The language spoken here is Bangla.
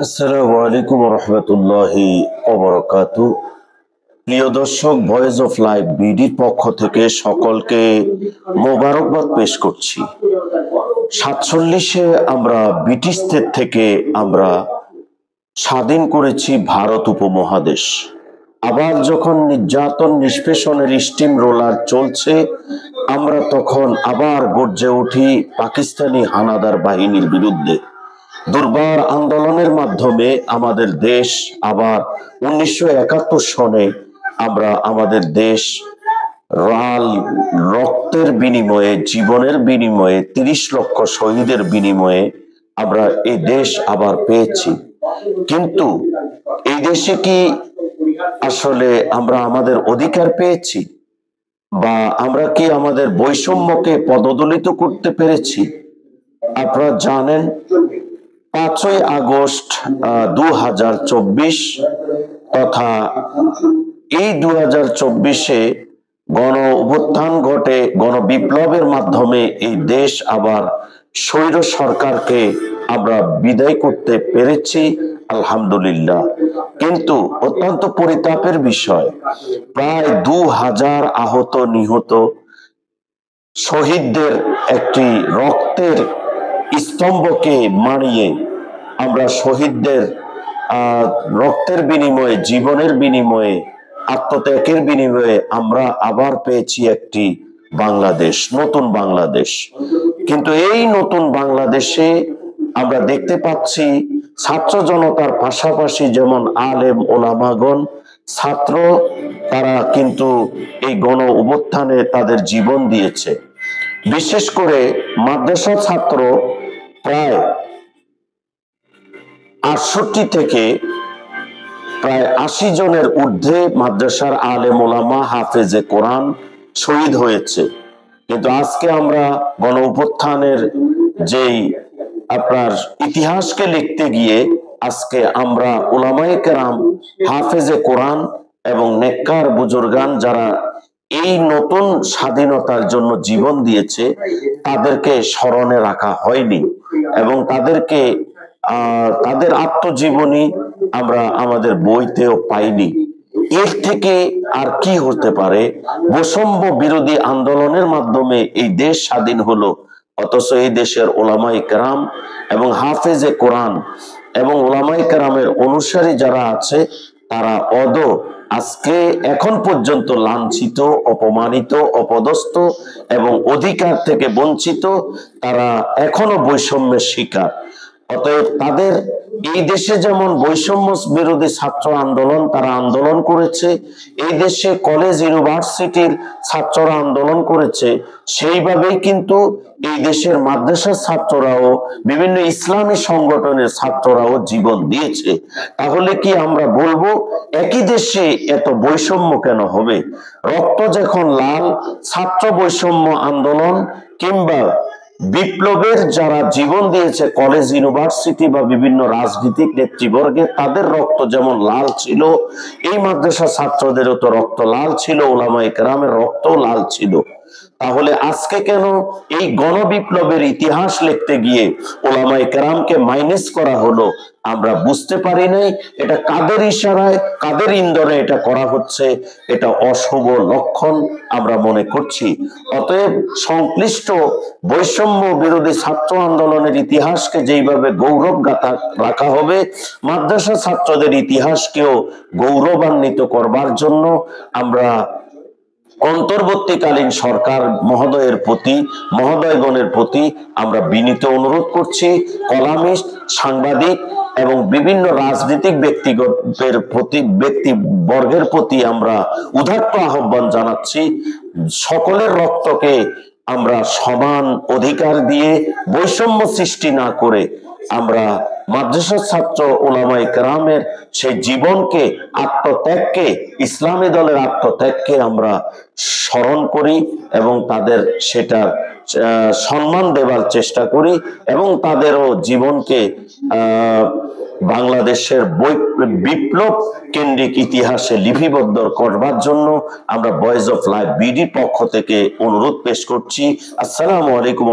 আসসালামু আলাইকুম রহমতুল্লাহি ওয়া প্রিয় দর্শক, ভয়েস অফ লাইফ বিডির পক্ষ থেকে সকলকে মোবারকবাদ পেশ করছি। 47-এ আমরা ব্রিটিশদের থেকে আমরা স্বাধীন করেছি ভারত উপমহাদেশ। আবার যখন নির্যাতন নিষ্পেষণের স্টিম রোলার চলছে, আমরা তখন আবার গর্জে উঠি পাকিস্তানি হানাদার বাহিনীর বিরুদ্ধে। দুর্বার আন্দোলনের মাধ্যমে আমাদের দেশ আবার 1971 সনে আমরা আমাদের দেশ লাল রক্তের বিনিময়ে, জীবনের বিনিময়ে, 30 লক্ষ শহীদের বিনিময়ে আমরা এই দেশ আবার পেয়েছি। কিন্তু এই দেশে কি আসলে আমরা আমাদের অধিকার পেয়েছি, বা আমরা কি আমাদের বৈষম্যকে পদদলিত করতে পেরেছি? আপনারা জানেন 5ই আগস্ট 2024 তথা এই 2024-এ গণ অভ্যুত্থান ঘটে, গণবিপ্লবের মাধ্যমে এই দেশ আবার স্বৈর সরকারকে আমরা বিদায় করতে পেরেছি, আলহামদুলিল্লাহ। কিন্তু অত্যন্ত পরিতাপের বিষয়, প্রায় 2000 আহত নিহত শহীদদের একটি রক্তের স্তম্ভকে মারিয়ে আমরা শহীদদের রক্তের বিনিময়ে, জীবনের বিনিময়ে, আত্মত্যাগের বিনিময়ে আমরা আবার পেয়েছি একটি বাংলাদেশ, নতুন বাংলাদেশ। কিন্তু এই নতুন বাংলাদেশে আমরা দেখতে পাচ্ছি ছাত্র জনতার পাশাপাশি যেমন আলেম ওলামাগণ, ছাত্র, তারা কিন্তু এই গণ অভ্যুত্থানে তাদের জীবন দিয়েছে। বিশেষ করে মাদ্রাসা ছাত্র প্রায় 68 থেকে প্রায় 80 জনের ঊর্ধ্বে মাদ্রাসার আলেম ওলামা, হাফেজে কোরআন শহীদ হয়েছে। কিন্তু আজকে আমরা গণ অভ্যুত্থানের যেই আপনার ইতিহাসকে লিখতে গিয়ে আজকে আমরা উলামায়ে কেরাম, হাফেজে কোরআন এবং নেককার বুজুর্গান যারা এই নতুন স্বাধীনতার জন্য জীবন দিয়েছে, তাদেরকে স্মরণে রাখা হয়নি এবং তাদেরকে তাদের আত্মজীবনী আমরা আমাদের বইতেও পাইনি। এর থেকে আর কি হতে পারে? বৈষম্য বিরোধী আন্দোলনের মাধ্যমে এই দেশ স্বাধীন হলো, অথচ এই দেশের ওলামায়ে কেরাম এবং হাফেজে কোরআন এবং ওলামায়ে কেরামের অনুসারী যারা আছে তারা আজকে এখন পর্যন্ত লাঞ্ছিত, অপমানিত, অপদস্থ এবং অধিকার থেকে বঞ্চিত। তারা এখনো বৈষম্যের শিকার। অতএব তাদের এই দেশে যেমন বৈষম্য বিরোধী ছাত্র আন্দোলন তারা আন্দোলন করেছে, এই দেশে কলেজ ইউনিভার্সিটির ছাত্ররা আন্দোলন করেছে, সেইভাবেই কিন্তু এই দেশের মাদ্রাসার ছাত্ররাও, বিভিন্ন ইসলামী সংগঠনের ছাত্ররাও জীবন দিয়েছে। তাহলে কি আমরা বলবো একই দেশে এত বৈষম্য কেন হবে? রক্ত যখন লাল, ছাত্র বৈষম্য আন্দোলন কিংবা বিপ্লবের যারা জীবন দিয়েছে কলেজ ইউনিভার্সিটি বা বিভিন্ন রাজনৈতিক নেতৃবর্গের, তাদের রক্ত যেমন লাল ছিল, এই মাদ্রাসা ছাত্রদেরও তো রক্ত লাল ছিল, ওলামায়ে কেরামের রক্ত লাল ছিল। তাহলে আজকে কেন এই গণবিপ্লবের ইতিহাস লিখতে গিয়ে ওলামায়ে কেরামকে মাইনাস করা হলো? আমরা বুঝতে পারি নাই এটা কাদের ইশারায়, কাদের ইন্ধনে এটা করা হচ্ছে। এটা অশুভ লক্ষণ আমরা মনে করছি। অতএব সংশ্লিষ্ট বৈষম্য বিরোধী ছাত্র আন্দোলনের ইতিহাসকে যেইভাবে গৌরব গাথা রাখা হবে, মাদ্রাসা ছাত্রদের ইতিহাসকেও গৌরবান্বিত করবার জন্য আমরা অন্তর্বর্তীকালীন সরকার মহোদয়গণের প্রতি আমরা বিনীত অনুরোধ করছি। কলামিস্ট, সাংবাদিক এবং বিভিন্ন রাজনৈতিক ব্যক্তিবর্গের প্রতি আমরা উদাত্ত আহ্বান জানাচ্ছি, সকলের রক্তকে আমরা সমান অধিকার দিয়ে বৈষম্য সৃষ্টি না করে আমরা মাদ্রাসা ছাত্র ওলামায়ে কেরামের সেই জীবনকে, আত্মত্যাগকে, ইসলামী দলের আত্মত্যাগকে আমরা স্মরণ করি এবং তাদের সেটার সম্মান দেবার চেষ্টা করি এবং তাদেরও জীবনকে বাংলাদেশের বিপ্লব কেন্দ্রিক ইতিহাসে লিপিবদ্ধ করবার জন্য আমরা ভয়েস অফ লাইফ বিডি পক্ষ থেকে অনুরোধ পেশ করছি। আসসালামু আলাইকুম।